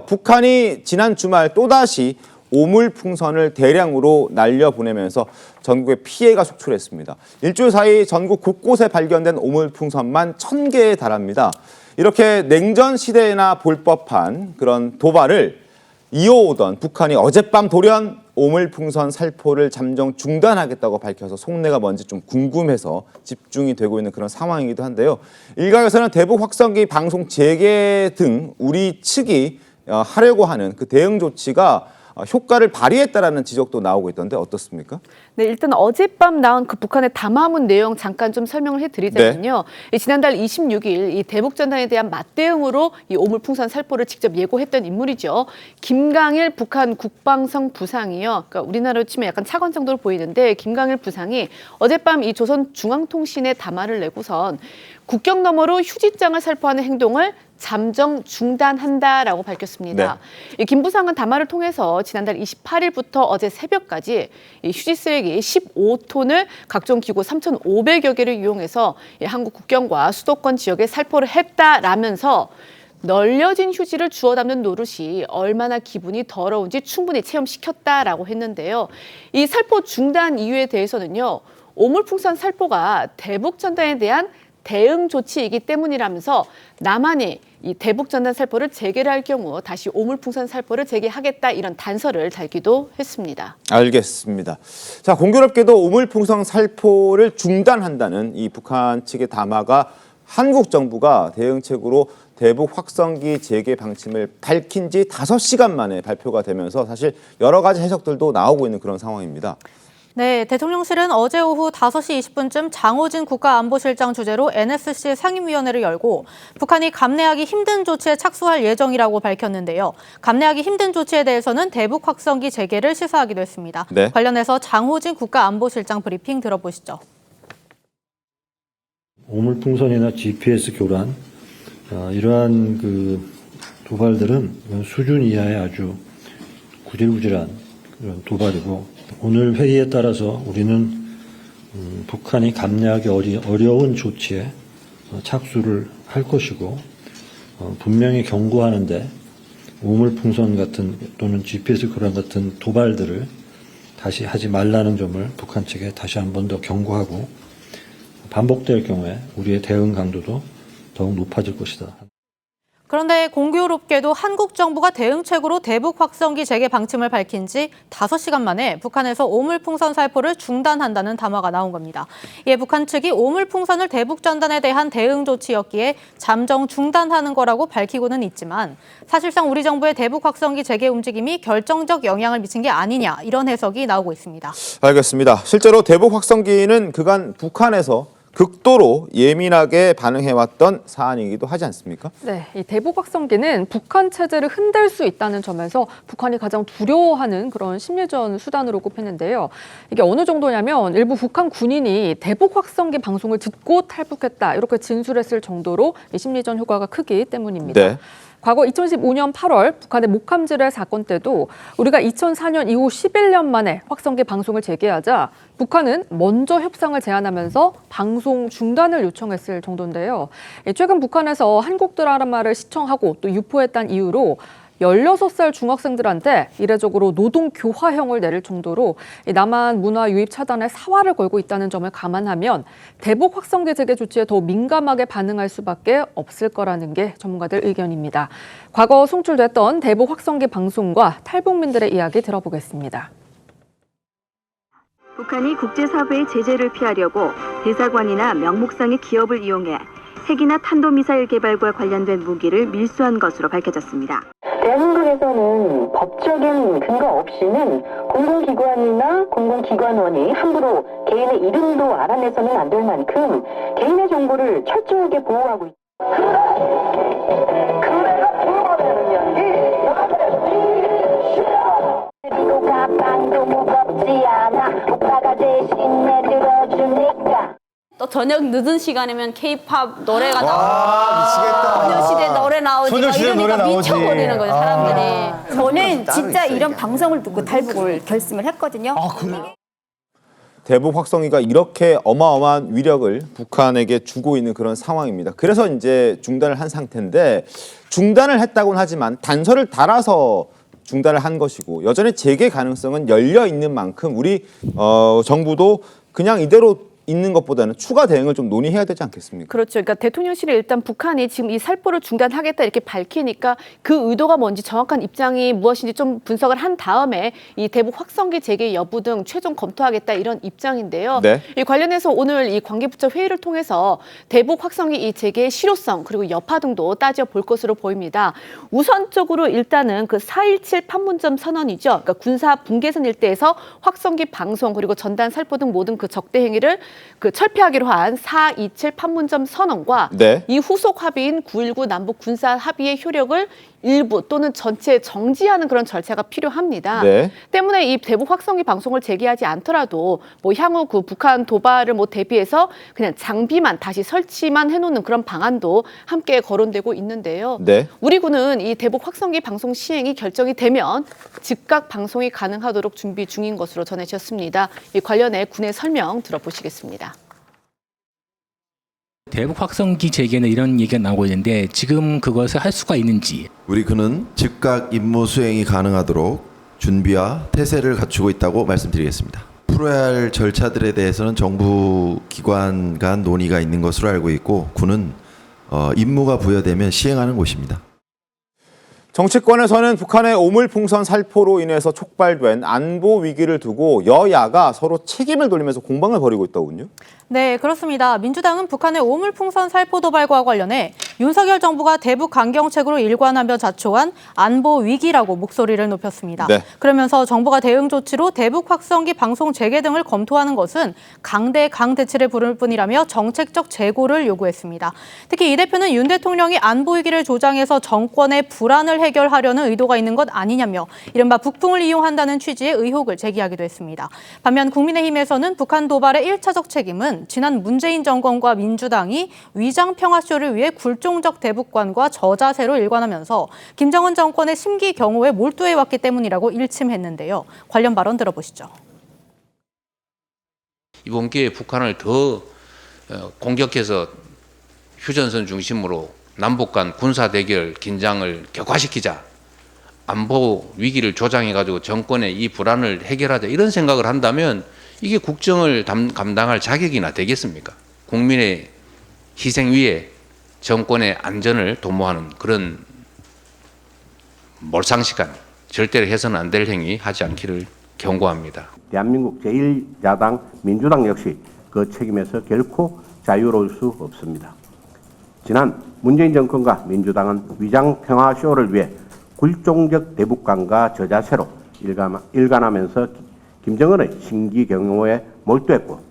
북한이 지난 주말 또다시 오물풍선을 대량으로 날려보내면서 전국에 피해가 속출했습니다. 일주일 사이 전국 곳곳에 발견된 오물풍선만 1000개에 달합니다. 이렇게 냉전 시대에나 볼 법한 그런 도발을 이어오던 북한이 어젯밤 돌연 오물풍선 살포를 잠정 중단하겠다고 밝혀서 속내가 뭔지 좀 궁금해서 집중이 되고 있는 그런 상황이기도 한데요. 일각에서는 대북 확성기 방송 재개 등 우리 측이 하려고 하는 그 대응 조치가 효과를 발휘했다라는 지적도 나오고 있던데 어떻습니까? 네, 일단 어젯밤 나온 그 북한의 담화문 내용 잠깐 좀 설명을 해드리자면요. 네. 지난달 26일 이 대북전단에 대한 맞대응으로 이 오물풍선 살포를 직접 예고했던 인물이죠. 김강일 북한 국방성 부상이요. 그러니까 우리나라로 치면 약간 차관 정도로 보이는데 김강일 부상이 어젯밤 이 조선중앙통신에 담화를 내고선 국경 너머로 휴지장을 살포하는 행동을 잠정 중단한다라고 밝혔습니다. 네. 김 부상은 담화를 통해서 지난달 28일부터 어제 새벽까지 이 휴지 쓰레기 15톤을 각종 기구 3,500여 개를 이용해서 한국 국경과 수도권 지역에 살포를 했다라면서 널려진 휴지를 주워 담는 노릇이 얼마나 기분이 더러운지 충분히 체험시켰다라고 했는데요. 이 살포 중단 이유에 대해서는요. 오물풍선 살포가 대북전단에 대한 대응 조치이기 때문이라면서 남한이 이 대북전단 살포를 재개를 할 경우 다시 오물풍선 살포를 재개하겠다 이런 단서를 달기도 했습니다. 알겠습니다. 자, 공교롭게도 오물풍선 살포를 중단한다는 이 북한 측의 담화가 한국 정부가 대응책으로 대북 확성기 재개 방침을 밝힌 지 5시간 만에 발표가 되면서 사실 여러 가지 해석들도 나오고 있는 그런 상황입니다. 네, 대통령실은 어제 오후 5시 20분쯤 장호진 국가안보실장 주재로 NSC 상임위원회를 열고 북한이 감내하기 힘든 조치에 착수할 예정이라고 밝혔는데요. 감내하기 힘든 조치에 대해서는 대북 확성기 재개를 시사하기도 했습니다. 네. 관련해서 장호진 국가안보실장 브리핑 들어보시죠. 오물풍선이나 GPS 교란, 이러한 그 도발들은 수준 이하의 아주 구질구질한 그런 도발이고 오늘 회의에 따라서 우리는 북한이 감내하기 어려운 조치에 착수를 할 것이고 분명히 경고하는데 오물풍선 같은 또는 GPS 교란 같은 도발들을 다시 하지 말라는 점을 북한 측에 다시 한 번 더 경고하고 반복될 경우에 우리의 대응 강도도 더욱 높아질 것이다. 그런데 공교롭게도 한국 정부가 대응책으로 대북 확성기 재개 방침을 밝힌 지 5시간 만에 북한에서 오물풍선 살포를 중단한다는 담화가 나온 겁니다. 이에 북한 측이 오물풍선을 대북 전단에 대한 대응 조치였기에 잠정 중단하는 거라고 밝히고는 있지만 사실상 우리 정부의 대북 확성기 재개 움직임이 결정적 영향을 미친 게 아니냐 이런 해석이 나오고 있습니다. 알겠습니다. 실제로 대북 확성기는 그간 북한에서 극도로 예민하게 반응해왔던 사안이기도 하지 않습니까? 네, 이 대북 확성기는 북한 체제를 흔들 수 있다는 점에서 북한이 가장 두려워하는 그런 심리전 수단으로 꼽히는데요. 이게 어느 정도냐면 일부 북한 군인이 대북 확성기 방송을 듣고 탈북했다 이렇게 진술했을 정도로 이 심리전 효과가 크기 때문입니다. 네. 과거 2015년 8월 북한의 목함지뢰 사건 때도 우리가 2004년 이후 11년 만에 확성기 방송을 재개하자 북한은 먼저 협상을 제안하면서 방송 중단을 요청했을 정도인데요. 최근 북한에서 한국 드라마를 시청하고 또 유포했다는 이유로 16살 중학생들한테 이례적으로 노동 교화형을 내릴 정도로 남한 문화 유입 차단에 사활을 걸고 있다는 점을 감안하면 대북 확성기 재개 조치에 더 민감하게 반응할 수밖에 없을 거라는 게 전문가들 의견입니다. 과거 송출됐던 대북 확성기 방송과 탈북민들의 이야기 들어보겠습니다. 북한이 국제사회의 제재를 피하려고 대사관이나 명목상의 기업을 이용해 핵이나 탄도미사일 개발과 관련된 무기를 밀수한 것으로 밝혀졌습니다. 대한민국에서는 법적인 근거 없이는 공공기관이나 공공기관원이 함부로 개인의 이름도 알아내서는 안 될 만큼 개인의 정보를 철저하게 보호하고 있다. 그래가 불어내는 연기 누가 빵도 무겁지 않아 오빠가 대신 내들어주니까 또 저녁 늦은 시간이면 K-팝 노래가 나오고 소녀시대 노래 나오지 이러니까 미쳐버리는 거죠 사람들이. 저는 진짜 이런 방송을 듣고 탈북을 결심을 했거든요. 대북 확성기가 이렇게 어마어마한 위력을 북한에게 주고 있는 그런 상황입니다. 그래서 이제 중단을 한 상태인데 중단을 했다고는 하지만 단서를 달아서 중단을 한 것이고 여전히 재개 가능성은 열려 있는 만큼 우리 정부도 그냥 이대로 있는 것보다는 추가 대응을 좀 논의해야 되지 않겠습니까? 그렇죠. 그러니까 대통령실이 일단 북한이 지금 이 살포를 중단하겠다 이렇게 밝히니까 그 의도가 뭔지 정확한 입장이 무엇인지 좀 분석을 한 다음에 이 대북 확성기 재개 여부 등 최종 검토하겠다 이런 입장인데요. 네. 이 관련해서 오늘 이 관계부처 회의를 통해서 대북 확성기 이 재개의 실효성 그리고 여파 등도 따져볼 것으로 보입니다. 우선적으로 일단은 그 4.17 판문점 선언이죠. 그러니까 군사 분계선 일대에서 확성기 방송 그리고 전단 살포 등 모든 그 적대 행위를 그 철폐하기로 한 4.27 판문점 선언과 네. 이 후속 합의인 9.19 남북 군사 합의의 효력을 일부 또는 전체 정지하는 그런 절차가 필요합니다. 네. 때문에 이 대북 확성기 방송을 재개하지 않더라도 뭐 향후 그 북한 도발을 뭐 대비해서 그냥 장비만 다시 설치만 해놓는 그런 방안도 함께 거론되고 있는데요. 네. 우리 군은 이 대북 확성기 방송 시행이 결정이 되면 즉각 방송이 가능하도록 준비 중인 것으로 전해졌습니다. 이 관련해 군의 설명 들어보시겠습니다. 대북 확성기 재개는 이런 얘기가 나오고 있는데 지금 그것을 할 수가 있는지. 우리 군은 즉각 임무 수행이 가능하도록 준비와 태세를 갖추고 있다고 말씀드리겠습니다. 풀어야 할 절차들에 대해서는 정부 기관 간 논의가 있는 것으로 알고 있고 군은 임무가 부여되면 시행하는 곳입니다. 정치권에서는 북한의 오물풍선 살포로 인해서 촉발된 안보 위기를 두고 여야가 서로 책임을 돌리면서 공방을 벌이고 있더군요. 네, 그렇습니다. 민주당은 북한의 오물풍선 살포 도발과 관련해 윤석열 정부가 대북 강경책으로 일관하며 자초한 안보 위기라고 목소리를 높였습니다. 네. 그러면서 정부가 대응 조치로 대북 확성기 방송 재개 등을 검토하는 것은 강대강 대치를 부를 뿐이라며 정책적 재고를 요구했습니다. 특히 이 대표는 윤 대통령이 안보 위기를 조장해서 정권의 불안을 해결하려는 의도가 있는 것 아니냐며 이른바 북풍을 이용한다는 취지의 의혹을 제기하기도 했습니다. 반면 국민의힘에서는 북한 도발의 1차적 책임은 지난 문재인 정권과 민주당이 위장 평화쇼를 위해 굴종적 대북관과 저자세로 일관하면서 김정은 정권의 심기 경호에 몰두해왔기 때문이라고 일침했는데요. 관련 발언 들어보시죠. 이번 기회에 북한을 더 공격해서 휴전선 중심으로 남북 간 군사 대결 긴장을 격화시키자. 안보 위기를 조장해가지고 정권의 이 불안을 해결하자 이런 생각을 한다면 이게 국정을 감당할 자격이나 되겠습니까? 국민의 희생 위에 정권의 안전을 도모하는 그런 몰상식한 절대로 해서는 안 될 행위 하지 않기를 경고합니다. 대한민국 제1야당 민주당 역시 그 책임에서 결코 자유로울 수 없습니다. 지난 문재인 정권과 민주당은 위장 평화쇼를 위해 굴종적 대북관과 저자세로 일관하면서 김정은의 심기 경호에 몰두했고